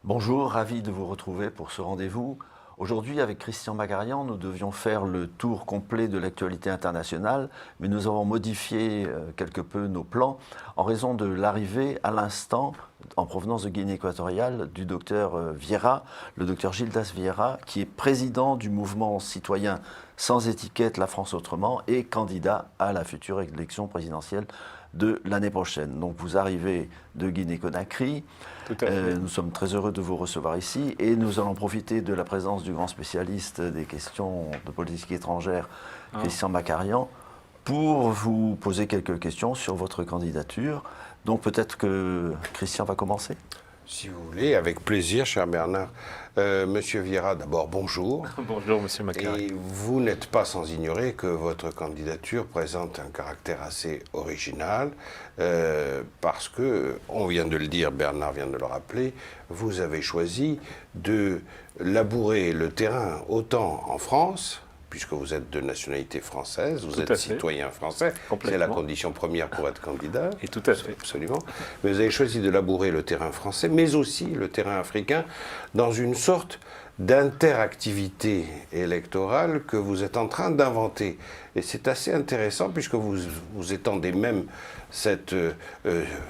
Bonjour, ravi de vous retrouver pour ce rendez-vous. Aujourd'hui, avec Christian Macarian, nous devions faire le tour complet de l'actualité internationale, mais nous avons modifié quelque peu nos plans en raison de l'arrivée à l'instant, en provenance de Guinée équatoriale, du docteur Vieira, le docteur Gildas Vieira, qui est président du mouvement citoyen sans étiquette La France Autrement et candidat à la future élection présidentielle de l'année prochaine. Donc vous arrivez de Guinée-Conakry. Tout à fait. Nous sommes très heureux de vous recevoir ici et nous allons profiter de la présence du grand spécialiste des questions de politique étrangère, Christian Macarian, pour vous poser quelques questions sur votre candidature. Donc peut-être que Christian va commencer. Si vous voulez, avec plaisir, cher Bernard. Monsieur Vieira, d'abord, bonjour. Bonjour, Monsieur Macarian. Et vous n'êtes pas sans ignorer que votre candidature présente un caractère assez original, parce que, on vient de le dire, Bernard vient de le rappeler, vous avez choisi de labourer le terrain autant en France, puisque vous êtes de nationalité française, vous êtes citoyen français, c'est la condition première pour être candidat. Et tout à fait. Absolument. Mais vous avez choisi de labourer le terrain français, mais aussi le terrain africain, dans une sorte d'interactivité électorale que vous êtes en train d'inventer. Et c'est assez intéressant, puisque vous étendez même cette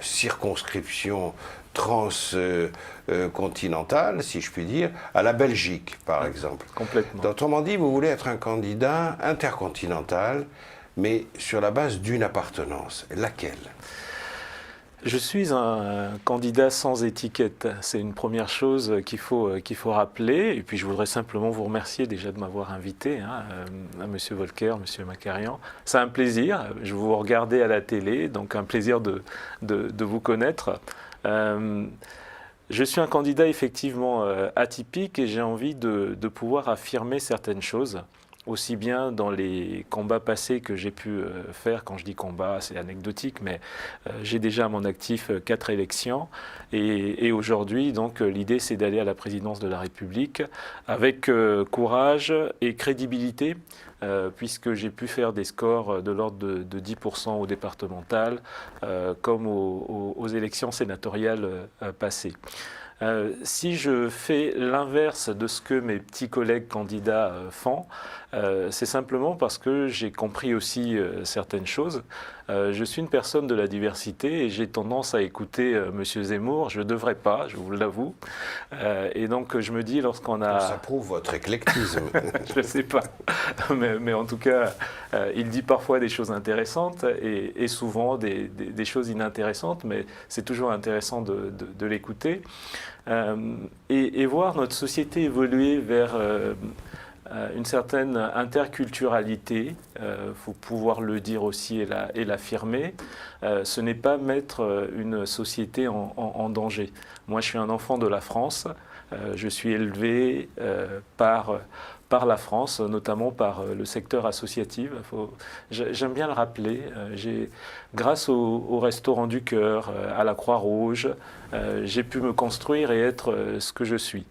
circonscription transcontinentale, si je puis dire, à la Belgique, par exemple. Complètement. Autrement dit, vous voulez être un candidat intercontinental, mais sur la base d'une appartenance. Laquelle ? Je suis un candidat sans étiquette. C'est une première chose qu'il faut rappeler. Et puis je voudrais simplement vous remercier déjà de m'avoir invité, à Monsieur Volcker, Monsieur Macarian. C'est un plaisir. Je vous regardais à la télé, donc un plaisir de vous connaître. Je suis un candidat effectivement atypique et j'ai envie de pouvoir affirmer certaines choses, aussi bien dans les combats passés que j'ai pu faire. Quand je dis combat, c'est anecdotique, mais j'ai déjà à mon actif 4 élections. Et aujourd'hui, donc, l'idée, c'est d'aller à la présidence de la République avec courage et crédibilité, puisque j'ai pu faire des scores de l'ordre de 10% au départemental, comme aux élections sénatoriales passées. Si je fais l'inverse de ce que mes petits collègues candidats font, c'est simplement parce que j'ai compris aussi certaines choses. Je suis une personne de la diversité et j'ai tendance à écouter Monsieur Zemmour. Je ne devrais pas, je vous l'avoue. Et donc je me dis, lorsqu'on a... Ça prouve votre éclectisme. Je ne sais pas. Mais en tout cas, il dit parfois des choses intéressantes et souvent des choses inintéressantes, mais c'est toujours intéressant de l'écouter. Et voir notre société évoluer vers une certaine interculturalité, faut pouvoir le dire aussi et l'affirmer. Ce n'est pas mettre une société en danger. Moi, je suis un enfant de la France. Je suis élevé par la France, notamment par le secteur associatif. J'aime bien le rappeler. Grâce au Restaurant du Cœur, à la Croix-Rouge, j'ai pu me construire et être ce que je suis.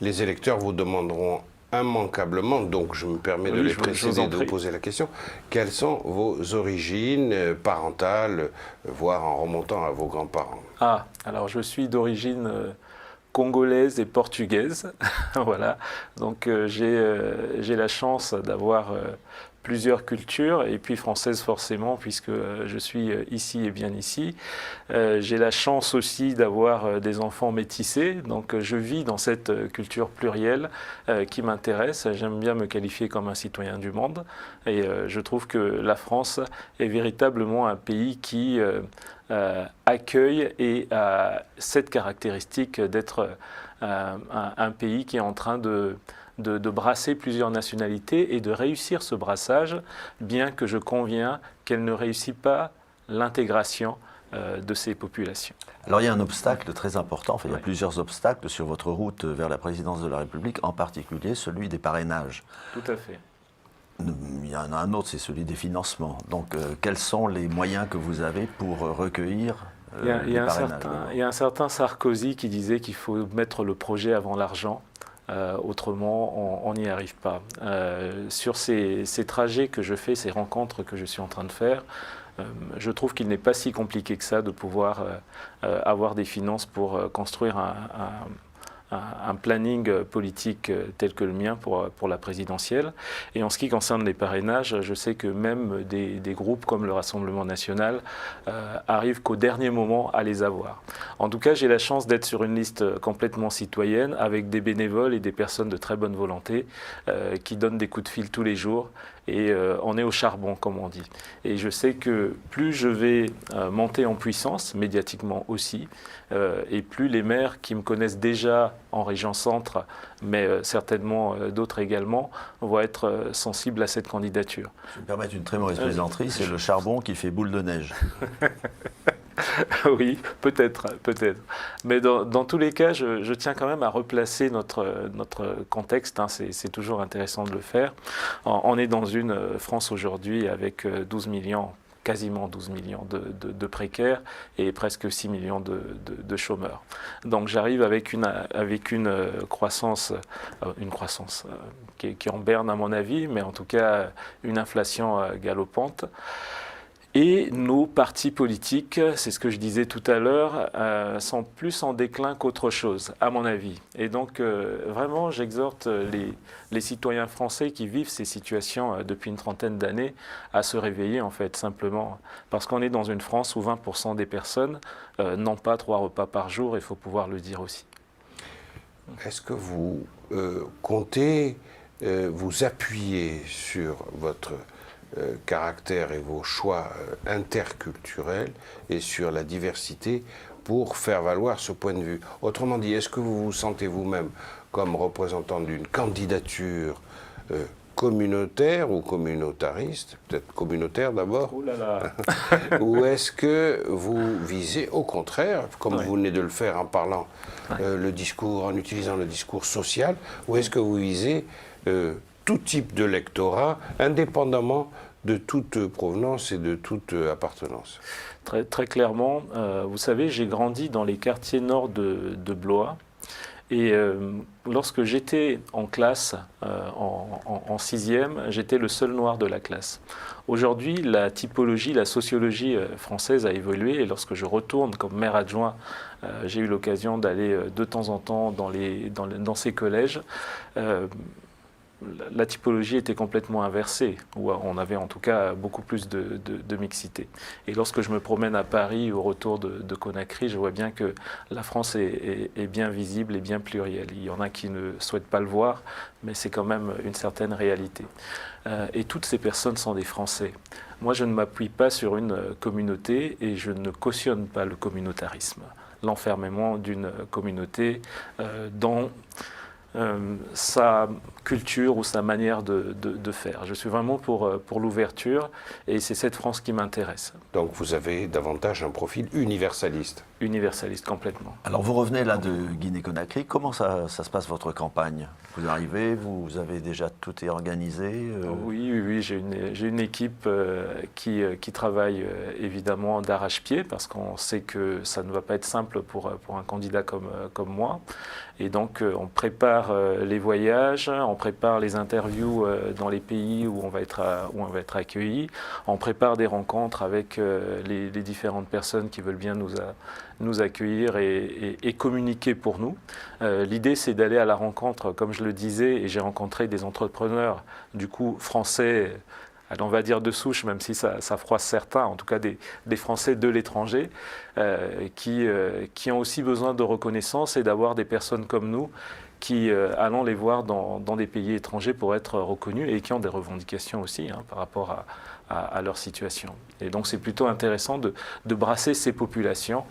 Les électeurs vous demanderont immanquablement, donc je me permets de les préciser, de vous poser la question, quelles sont vos origines parentales, voire en remontant à vos grands-parents? Ah, alors je suis d'origine congolaise et portugaise, voilà. Donc j'ai la chance d'avoir plusieurs cultures, et puis française forcément, puisque je suis ici et bien ici. J'ai la chance aussi d'avoir des enfants métissés, donc je vis dans cette culture plurielle qui m'intéresse. J'aime bien me qualifier comme un citoyen du monde, et je trouve que la France est véritablement un pays qui accueille et a cette caractéristique d'être un pays qui est en train de brasser plusieurs nationalités et de réussir ce brassage, bien que je conviens qu'elle ne réussit pas l'intégration de ces populations. Alors il y a un obstacle très important, il y a plusieurs obstacles sur votre route vers la présidence de la République, en particulier celui des parrainages. Tout à fait. Il y en a un autre, c'est celui des financements. Donc quels sont les moyens que vous avez pour recueillir les parrainages? Il y a un certain Sarkozy qui disait qu'il faut mettre le projet avant l'argent. Autrement, on n'y arrive pas. Sur ces trajets que je fais, ces rencontres que je suis en train de faire, Je trouve qu'il n'est pas si compliqué que ça de pouvoir avoir des finances pour construire un planning politique tel que le mien pour la présidentielle. Et en ce qui concerne les parrainages, je sais que même des groupes comme le Rassemblement national arrivent qu'au dernier moment à les avoir. En tout cas, j'ai la chance d'être sur une liste complètement citoyenne avec des bénévoles et des personnes de très bonne volonté qui donnent des coups de fil tous les jours. Et on est au charbon, comme on dit. Et je sais que plus je vais monter en puissance, médiatiquement aussi, et plus les maires qui me connaissent déjà en région centre, mais certainement d'autres également, vont être sensibles à cette candidature. Je vais me permettre une très mauvaise plaisanterie, c'est le charbon qui fait boule de neige. Oui, peut-être. Mais dans tous les cas, je tiens quand même à replacer notre contexte. Hein, c'est toujours intéressant de le faire. On est dans une France aujourd'hui avec 12 millions, quasiment 12 millions de précaires et presque 6 millions de chômeurs. Donc j'arrive avec une croissance qui est en berne à mon avis, mais en tout cas une inflation galopante. Et nos partis politiques, c'est ce que je disais tout à l'heure, sont plus en déclin qu'autre chose, à mon avis. Et donc, vraiment, j'exhorte les citoyens français qui vivent ces situations depuis une trentaine d'années à se réveiller, en fait, simplement. Parce qu'on est dans une France où 20% des personnes n'ont pas 3 repas par jour, il faut pouvoir le dire aussi. Est-ce que vous comptez vous appuyer sur votre caractère et vos choix interculturels et sur la diversité pour faire valoir ce point de vue? Autrement dit, est-ce que vous vous sentez vous-même comme représentant d'une candidature communautaire ou communautariste, peut-être communautaire d'abord, Oh là là. ou est-ce que vous visez au contraire, comme vous venez de le faire en parlant le discours, en utilisant le discours social, ou est-ce que vous visez tout type de lectorat, indépendamment de toute provenance et de toute appartenance? Très, très clairement, vous savez, j'ai grandi dans les quartiers nord de Blois. Et lorsque j'étais en classe, en 6e, j'étais le seul noir de la classe. Aujourd'hui, la typologie, la sociologie française a évolué. Et lorsque je retourne comme maire adjoint, j'ai eu l'occasion d'aller de temps en temps dans ces collèges. La typologie était complètement inversée, où on avait en tout cas beaucoup plus de mixité. Et lorsque je me promène à Paris au retour de Conakry, je vois bien que la France est bien visible et bien plurielle. Il y en a qui ne souhaitent pas le voir, mais c'est quand même une certaine réalité. Et toutes ces personnes sont des Français. Moi, je ne m'appuie pas sur une communauté et je ne cautionne pas le communautarisme, l'enfermement d'une communauté dans sa culture ou sa manière de faire. Je suis vraiment pour l'ouverture et c'est cette France qui m'intéresse. Donc vous avez davantage un profil universaliste. Universaliste complètement. Alors vous revenez là de Guinée-Conakry, comment ça se passe votre campagne? Vous arrivez, vous avez déjà tout est organisé Oui, j'ai une équipe qui travaille évidemment d'arrache-pied parce qu'on sait que ça ne va pas être simple pour un candidat comme moi. Et donc on prépare les voyages, on prépare les interviews dans les pays où on va être accueilli, on prépare des rencontres avec les différentes personnes qui veulent bien nous accueillir et communiquer pour nous. L'idée, c'est d'aller à la rencontre, comme je le disais, et j'ai rencontré des entrepreneurs, du coup, français, on va dire de souche, même si ça froisse certains, en tout cas des Français de l'étranger, qui ont aussi besoin de reconnaissance et d'avoir des personnes comme nous qui allons les voir dans des pays étrangers pour être reconnus et qui ont des revendications aussi par rapport à leur situation. Et donc c'est plutôt intéressant de brasser ces populations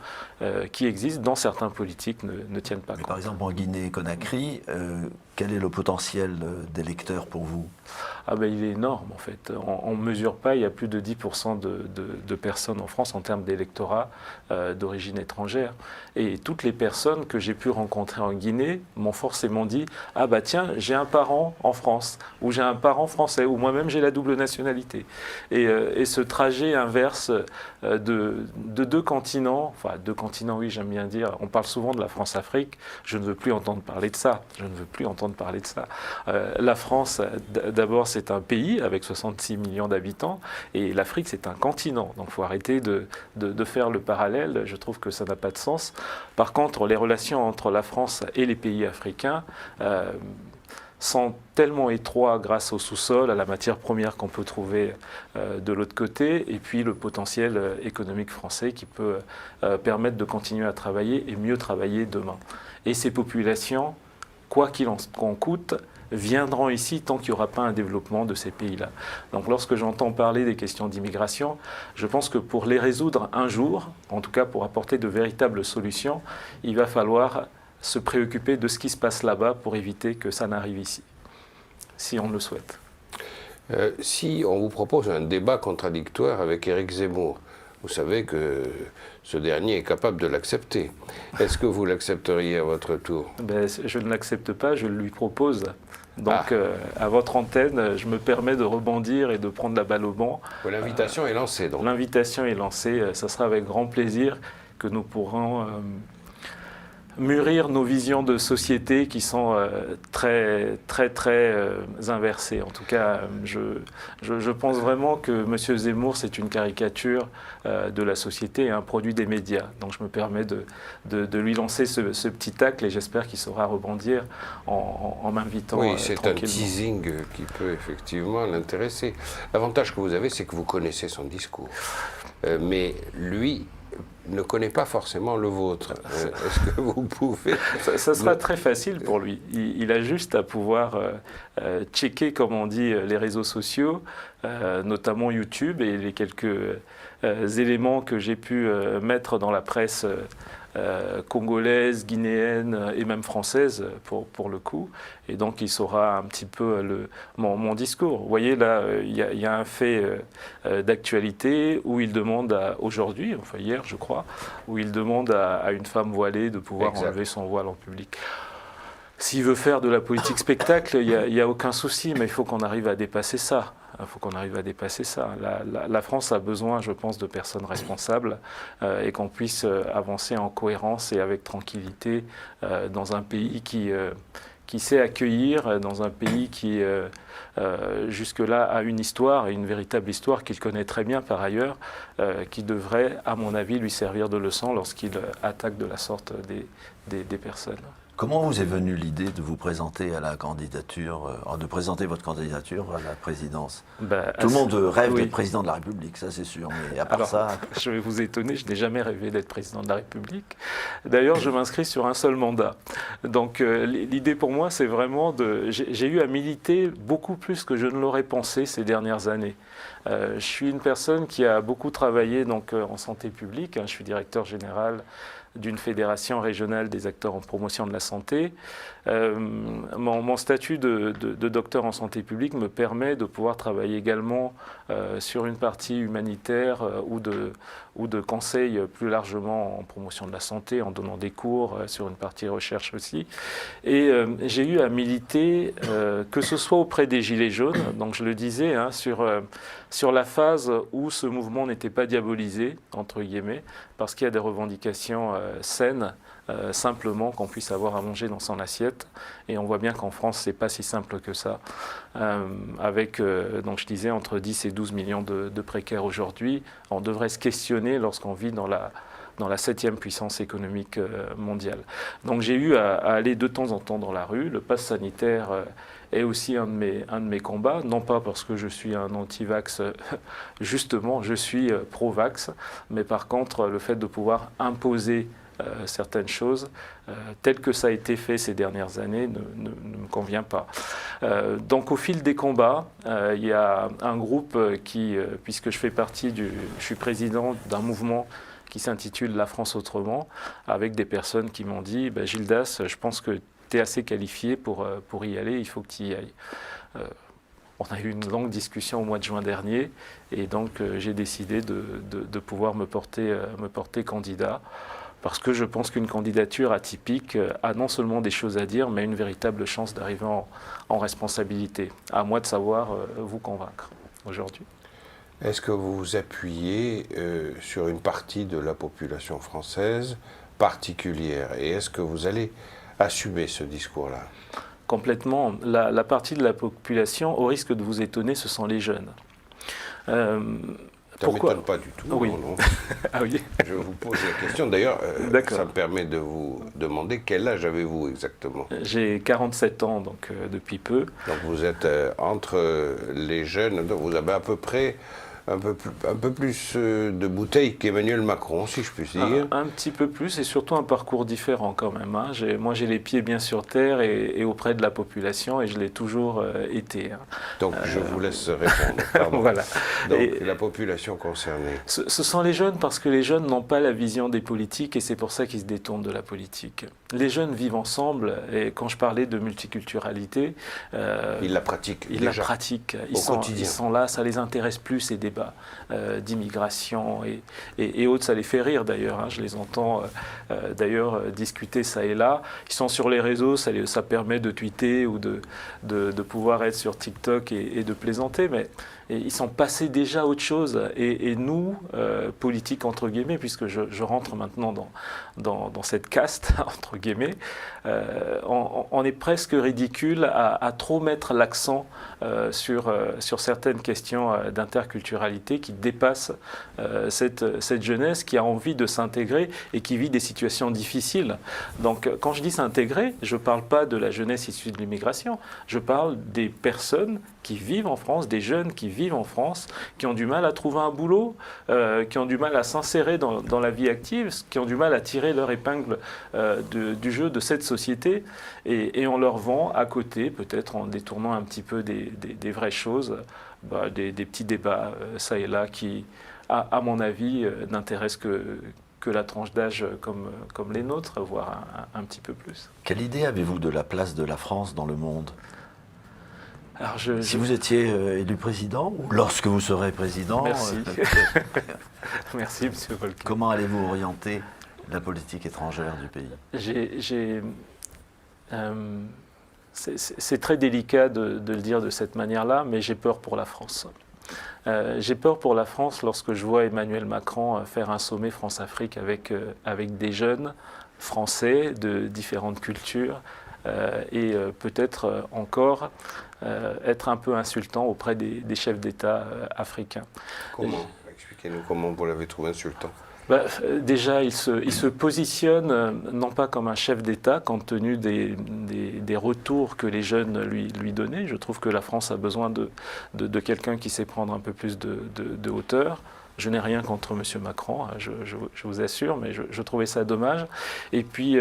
qui existent, dont certains politiques ne tiennent pas compte. Par exemple, en Guinée-Conakry, quel est le potentiel d'électeurs pour vous? Il est énorme en fait. On ne mesure pas, il y a plus de 10% de personnes en France en termes d'électorat d'origine étrangère. Et toutes les personnes que j'ai pu rencontrer en Guinée m'ont forcément dit « Ah bah tiens, j'ai un parent en France, ou j'ai un parent français, ou moi-même j'ai la double nationalité ». Et ce trajet inverse de deux continents, enfin deux continents, oui, j'aime bien dire, on parle souvent de la France-Afrique, je ne veux plus entendre parler de ça, la France, d'abord, c'est un pays avec 66 millions d'habitants, et l'Afrique, c'est un continent. Donc il faut arrêter de faire le parallèle, je trouve que ça n'a pas de sens. Par contre, les relations entre la France et les pays africains sont tellement étroits grâce au sous-sol, à la matière première qu'on peut trouver de l'autre côté, et puis le potentiel économique français qui peut permettre de continuer à travailler et mieux travailler demain. Et ces populations, quoi qu'il en coûte, viendront ici tant qu'il n'y aura pas un développement de ces pays-là. Donc lorsque j'entends parler des questions d'immigration, je pense que pour les résoudre un jour, en tout cas pour apporter de véritables solutions, il va falloir se préoccuper de ce qui se passe là-bas pour éviter que ça n'arrive ici, si on le souhaite. Si on vous propose un débat contradictoire avec Éric Zemmour, vous savez que ce dernier est capable de l'accepter. Est-ce que vous l'accepteriez à votre tour? Je ne l'accepte pas, je le lui propose. Donc, à votre antenne, je me permets de rebondir et de prendre la balle au banc. L'invitation est lancée, donc. L'invitation est lancée. Ça sera avec grand plaisir que nous pourrons mûrir nos visions de société qui sont très inversées. En tout cas, je pense vraiment que M. Zemmour, c'est une caricature de la société et un produit des médias. Donc je me permets de lui lancer ce petit tacle et j'espère qu'il saura rebondir en m'invitant Oui, c'est un tranquillement. teasing qui peut effectivement l'intéresser. L'avantage que vous avez, c'est que vous connaissez son discours. Mais lui ne connaît pas forcément le vôtre. Est-ce que vous pouvez... Ça sera très facile pour lui. Il a juste à pouvoir checker, comme on dit, les réseaux sociaux, notamment YouTube et les quelques éléments que j'ai pu mettre dans la presse congolaise, guinéenne et même française pour le coup. Et donc il saura un petit peu mon discours. Vous voyez là, il y a un fait d'actualité où il demande aujourd'hui, enfin hier je crois, où il demande à une femme voilée de pouvoir enlever son voile en public. S'il veut faire de la politique spectacle, il n'y a aucun souci, mais il faut qu'on arrive à dépasser ça. La France a besoin, je pense, de personnes responsables et qu'on puisse avancer en cohérence et avec tranquillité dans un pays qui sait accueillir, dans un pays qui jusque-là a une histoire, et une véritable histoire qu'il connaît très bien par ailleurs, qui devrait, à mon avis, lui servir de leçon lorsqu'il attaque de la sorte des personnes. Comment vous est venue l'idée de vous présenter à la candidature, de présenter votre candidature à la présidence? Tout le monde rêve d'être président de la République, ça c'est sûr, mais à part ça... Je vais vous étonner, je n'ai jamais rêvé d'être président de la République. D'ailleurs, je m'inscris sur un seul mandat. Donc l'idée pour moi, c'est vraiment j'ai eu à militer beaucoup plus que je ne l'aurais pensé ces dernières années. Je suis une personne qui a beaucoup travaillé donc, en santé publique, je suis directeur général d'une fédération régionale des acteurs en promotion de la santé. Mon statut de docteur en santé publique me permet de pouvoir travailler également sur une partie humanitaire ou de conseil plus largement en promotion de la santé, en donnant des cours sur une partie recherche aussi. Et j'ai eu à militer, que ce soit auprès des Gilets jaunes, donc je le disais, sur la phase où ce mouvement n'était pas diabolisé, entre guillemets, parce qu'il y a des revendications saines, simplement qu'on puisse avoir à manger dans son assiette. Et on voit bien qu'en France, c'est pas si simple que ça. Avec, donc je disais, entre 10 et 12 millions de précaires aujourd'hui, on devrait se questionner lorsqu'on vit dans la 7e puissance économique mondiale. Donc j'ai eu à aller de temps en temps dans la rue. Le pass sanitaire est aussi un de mes combats, non pas parce que je suis un anti-vax, justement, je suis pro-vax, mais par contre, le fait de pouvoir imposer certaines choses, telles que ça a été fait ces dernières années, ne me convient pas. Donc au fil des combats, il y a un groupe qui, puisque je suis président d'un mouvement qui s'intitule La France Autrement, avec des personnes qui m'ont dit Gildas, je pense que tu es assez qualifié pour y aller, il faut que tu y ailles. On a eu une longue discussion au mois de juin dernier et donc j'ai décidé de pouvoir me porter candidat parce que je pense qu'une candidature atypique a non seulement des choses à dire mais une véritable chance d'arriver en responsabilité. À moi de savoir vous convaincre aujourd'hui. Est-ce que vous vous appuyez sur une partie de la population française particulière? Et est-ce que vous allez assumer ce discours-là? Complètement. La partie de la population, au risque de vous étonner, ce sont les jeunes. Ça ne m'étonne pas du tout. Oui. Non, non. Ah oui. Je vous pose la question. D'ailleurs, D'accord. ça me permet de vous demander quel âge avez-vous exactement? J'ai 47 ans, donc depuis peu. Donc vous êtes entre les jeunes, donc vous avez à peu près un peu plus de bouteilles qu'Emmanuel Macron, si je puis dire. Un petit peu plus et surtout un parcours différent quand même. Hein. Moi j'ai les pieds bien sur terre et auprès de la population et je l'ai toujours été. Hein. Donc je vous laisse répondre. Pardon. Voilà. Donc Et la population concernée. ce sont les jeunes parce que les jeunes n'ont pas la vision des politiques et c'est pour ça qu'ils se détournent de la politique. Les jeunes vivent ensemble et quand je parlais de multiculturalité, Ils la pratiquent ils déjà la pratiquent. quotidien. Ils sont là, ça les intéresse plus ces débats d'immigration et autres. Ça les fait rire d'ailleurs. Hein. Je les entends d'ailleurs discuter ça et là. Ils sont sur les réseaux, ça permet de tweeter ou de pouvoir être sur TikTok et de plaisanter, mais ils sont passés déjà à autre chose. Et nous, politiques entre guillemets, puisque je rentre maintenant dans cette caste entre guillemets, on est presque ridicule à trop mettre l'accent sur certaines questions d'interculturalité qui dépassent cette jeunesse qui a envie de s'intégrer et qui vit des situations difficiles. Donc quand je dis s'intégrer, je ne parle pas de la jeunesse issue de l'immigration, je parle des personnes qui vivent en France, des jeunes qui vivent en France, qui ont du mal à trouver un boulot, qui ont du mal à s'insérer dans la vie active, qui ont du mal à tirer leur épingle du jeu de cette société, et on leur vend à côté, peut-être en détournant un petit peu des vraies choses, des petits débats ça et là qui, à mon avis, n'intéressent que la tranche d'âge comme les nôtres, voire un petit peu plus. Quelle idée avez-vous de la place de la France dans le monde? Alors Si vous étiez élu président, ou lorsque vous serez président, Merci. Merci, Monsieur Volker. comment allez-vous orienter la politique étrangère du pays? C'est très délicat de le dire de cette manière-là, mais j'ai peur pour la France. J'ai peur pour la France lorsque je vois Emmanuel Macron faire un sommet France-Afrique avec des jeunes français de différentes cultures et peut-être encore être un peu insultant auprès des chefs d'État africains. Comment? Expliquez-nous comment vous l'avez trouvé insultant. Déjà, il se positionne non pas comme un chef d'État, compte tenu des retours que les jeunes lui donnaient. Je trouve que la France a besoin de quelqu'un qui sait prendre un peu plus de hauteur. Je n'ai rien contre M. Macron, je vous assure, mais je trouvais ça dommage. Et puis,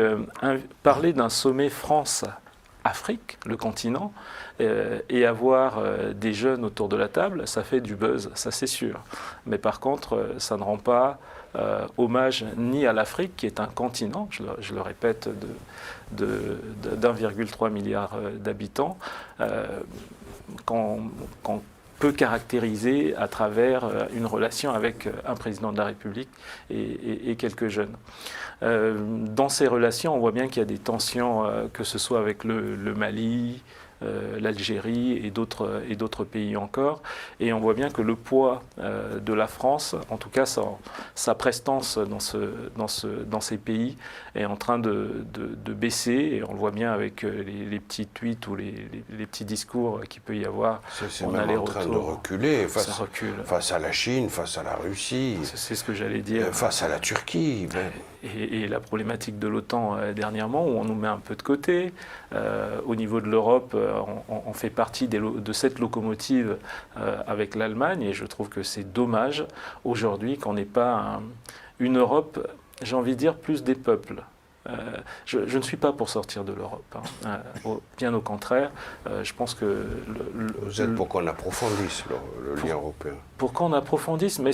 parler d'un sommet France-Afrique, le continent, et avoir des jeunes autour de la table, ça fait du buzz, ça c'est sûr. Mais par contre, ça ne rend pas hommage ni à l'Afrique, qui est un continent, je le répète, d'1,3 milliard d'habitants, qu'on peut caractériser à travers une relation avec un président de la République et quelques jeunes. Dans ces relations, on voit bien qu'il y a des tensions, que ce soit avec le Mali, l'Algérie et d'autres pays encore. Et on voit bien que le poids de la France, en tout cas sa prestance dans ces pays, est en train de baisser. Et on le voit bien avec les petits tweets ou les petits discours qu'il peut y avoir. C'est même en train de reculer face à la Chine, face à la Russie. C'est ce que j'allais dire. Face à la Turquie. Et la problématique de l'OTAN dernièrement, où on nous met un peu de côté. Au niveau de l'Europe, on fait partie de cette locomotive avec l'Allemagne, et je trouve que c'est dommage aujourd'hui qu'on n'ait pas une Europe, j'ai envie de dire, plus des peuples. Je ne suis pas pour sortir de l'Europe, hein. Bien au contraire. Je pense que... Vous êtes pour qu'on approfondisse le lien européen. Pour qu'on approfondisse, mais...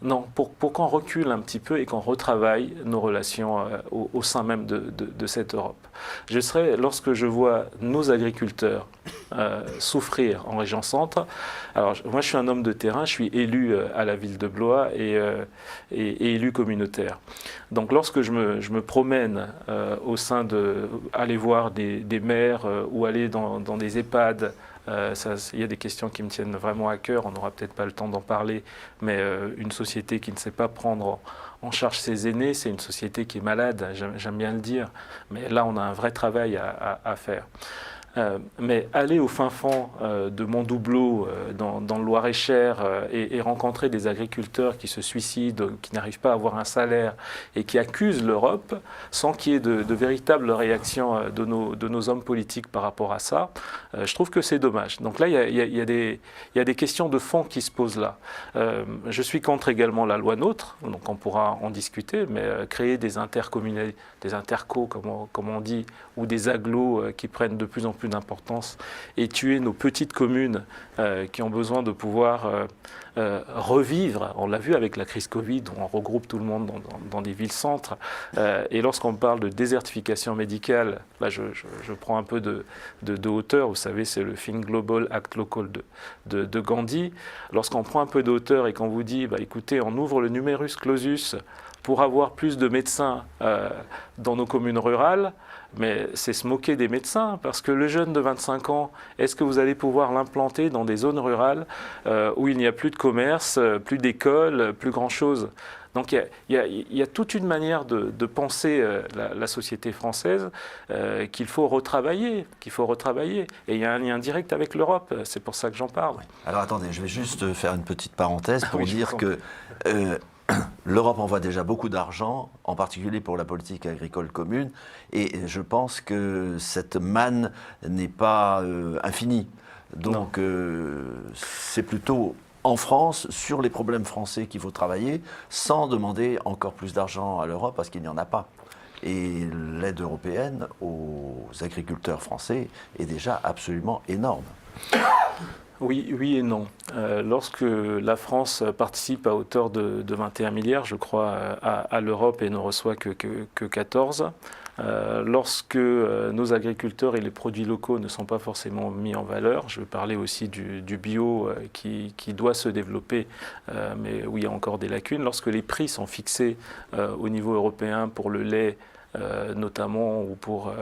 Non, pour qu'on recule un petit peu et qu'on retravaille nos relations au sein même de cette Europe. Lorsque je vois nos agriculteurs souffrir en région centre, alors moi je suis un homme de terrain, je suis élu à la ville de Blois et élu communautaire. Donc lorsque je me promène aller voir des maires ou aller dans des EHPAD Il y a des questions qui me tiennent vraiment à cœur, on n'aura peut-être pas le temps d'en parler, mais une société qui ne sait pas prendre en charge ses aînés, c'est une société qui est malade, j'aime bien le dire, mais là on a un vrai travail à faire. Mais aller au fin fond de Montdoubleau, dans le Loir-et-Cher, et rencontrer des agriculteurs qui se suicident, qui n'arrivent pas à avoir un salaire et qui accusent l'Europe, sans qu'il y ait de véritables réactions de nos hommes politiques par rapport à ça, je trouve que c'est dommage. Donc là, il y a des questions de fond qui se posent là. Je suis contre également la loi NOTRe, donc on pourra en discuter, mais créer des intercommunalités, des intercos, comme on dit, ou des agglos qui prennent de plus en plus d'importance et tuer nos petites communes qui ont besoin de pouvoir revivre. On l'a vu avec la crise Covid, où on regroupe tout le monde dans des villes-centres. Et lorsqu'on parle de désertification médicale, là je prends un peu de hauteur, vous savez, c'est le Think Global, Act Local de Gandhi. Lorsqu'on prend un peu de hauteur et qu'on vous dit, écoutez, on ouvre le numerus clausus pour avoir plus de médecins dans nos communes rurales, mais c'est se moquer des médecins, parce que le jeune de 25 ans, est-ce que vous allez pouvoir l'implanter dans des zones rurales où il n'y a plus de commerce, plus d'école, plus grand-chose? Donc il y a toute une manière de penser la société française qu'il faut retravailler. Et il y a un lien direct avec l'Europe, c'est pour ça que j'en parle. Alors attendez, je vais juste faire une petite parenthèse pour dire que l'Europe envoie déjà beaucoup d'argent, en particulier pour la politique agricole commune, et je pense que cette manne n'est pas infinie. Donc c'est plutôt en France, sur les problèmes français qu'il faut travailler, sans demander encore plus d'argent à l'Europe, parce qu'il n'y en a pas. Et l'aide européenne aux agriculteurs français est déjà absolument énorme. Oui et non. Lorsque la France participe à hauteur de 21 milliards, je crois, à l'Europe et ne reçoit que 14, lorsque nos agriculteurs et les produits locaux ne sont pas forcément mis en valeur, je vais parler aussi du bio qui doit se développer, mais où il y a encore des lacunes, lorsque les prix sont fixés au niveau européen pour le lait, notamment, ou pour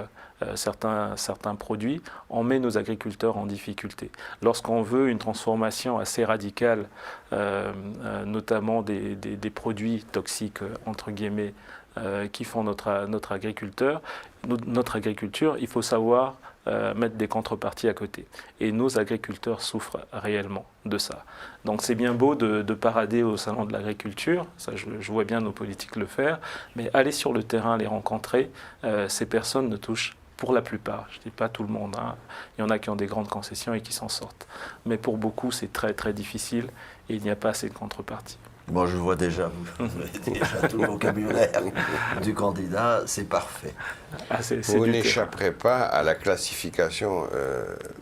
certains produits, on met nos agriculteurs en difficulté. Lorsqu'on veut une transformation assez radicale, notamment des produits toxiques, entre guillemets, qui font notre agriculture, il faut savoir mettre des contreparties à côté. Et nos agriculteurs souffrent réellement de ça. Donc c'est bien beau de parader au salon de l'agriculture, ça je vois bien nos politiques le faire, mais aller sur le terrain, les rencontrer, ces personnes ne touchent, pour la plupart, je ne dis pas tout le monde, hein. Il y en a qui ont des grandes concessions et qui s'en sortent. Mais pour beaucoup, c'est très très difficile et il n'y a pas assez de contrepartie. Moi, je vois déjà, vous avez déjà tout le vocabulaire du candidat, c'est parfait. Vous n'échapperez pas à la classification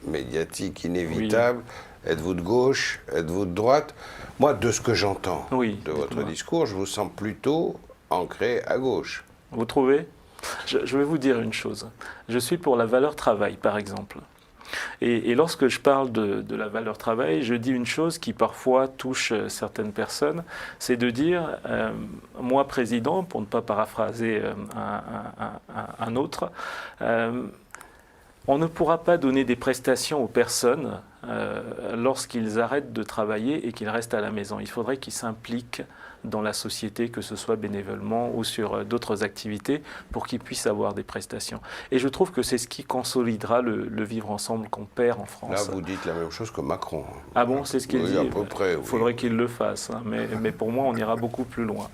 médiatique inévitable. Oui. Êtes-vous de gauche? Êtes-vous de droite? Moi, de ce que j'entends de votre discours, je vous sens plutôt ancré à gauche. Vous trouvez? Je vais vous dire une chose. Je suis pour la valeur travail, par exemple. Et lorsque je parle de la valeur travail, je dis une chose qui parfois touche certaines personnes, c'est de dire, moi président, pour ne pas paraphraser un autre, on ne pourra pas donner des prestations aux personnes lorsqu'ils arrêtent de travailler et qu'ils restent à la maison. Il faudrait qu'ils s'impliquent dans la société, que ce soit bénévolement ou sur d'autres activités, pour qu'ils puissent avoir des prestations. Et je trouve que c'est ce qui consolidera le vivre ensemble qu'on perd en France. Là, vous dites la même chose que Macron. Ah bon, c'est ce qu'il dit. À peu près, Il faudrait qu'il le fasse, hein, mais pour moi, on ira beaucoup plus loin.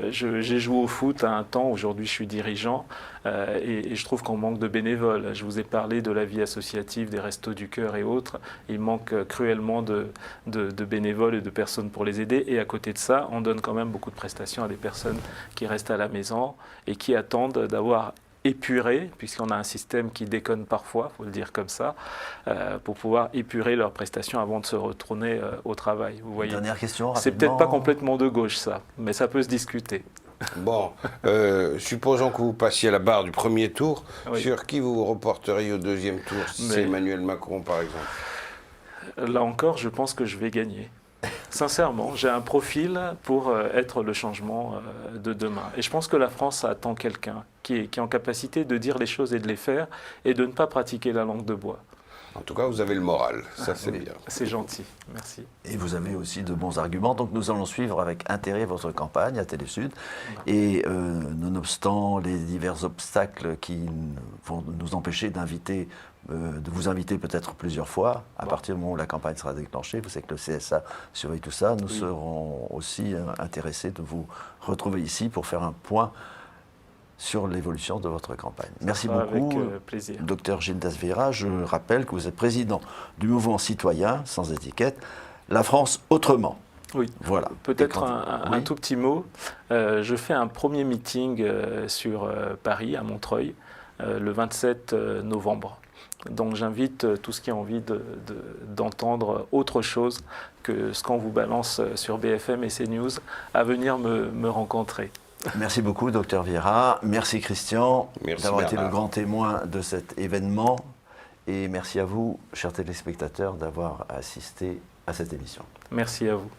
J'ai joué au foot à un temps, aujourd'hui je suis dirigeant, et je trouve qu'on manque de bénévoles. Je vous ai parlé de la vie associative, des Restos du Cœur et autres. Il manque cruellement de bénévoles et de personnes pour les aider. Et à côté de ça, on donne quand même beaucoup de prestations à des personnes qui restent à la maison et qui attendent d'avoir épuré, puisqu'on a un système qui déconne parfois, il faut le dire comme ça, pour pouvoir épurer leurs prestations avant de se retourner au travail. Vous voyez. Dernière question, c'est peut-être pas complètement de gauche ça, mais ça peut se discuter. Bon, supposons que vous passiez la barre du premier tour, oui. Sur qui vous reporteriez au deuxième tour, si c'est Emmanuel Macron par exemple? Là encore, je pense que je vais gagner. Sincèrement, j'ai un profil pour être le changement de demain. Et je pense que la France attend quelqu'un qui est en capacité de dire les choses et de les faire et de ne pas pratiquer la langue de bois. En tout cas, vous avez le moral, ça c'est Oui, bien. c'est gentil, merci. Et vous avez aussi de bons arguments, donc nous allons suivre avec intérêt votre campagne à Télésud. Et nonobstant les divers obstacles qui vont nous empêcher de vous inviter peut-être plusieurs fois, à partir du moment où la campagne sera déclenchée, vous savez que le CSA surveille tout ça, nous serons aussi intéressés de vous retrouver ici pour faire un point sur l'évolution de votre campagne. Merci beaucoup, avec plaisir. Dr Gildas Vieira. Je rappelle que vous êtes président du mouvement citoyen, sans étiquette, La France autrement. Oui, Voilà. peut-être Oui. un tout petit mot. Je fais un premier meeting sur Paris, à Montreuil, le 27 novembre. Donc j'invite tous ceux qui ont envie d'entendre autre chose que ce qu'on vous balance sur BFM et CNews à venir me rencontrer. Merci beaucoup, Dr Vieira. Merci, Christian, Merci, d'avoir été Bernard. le grand témoin de cet événement. Et merci à vous, chers téléspectateurs, d'avoir assisté à cette émission. Merci à vous.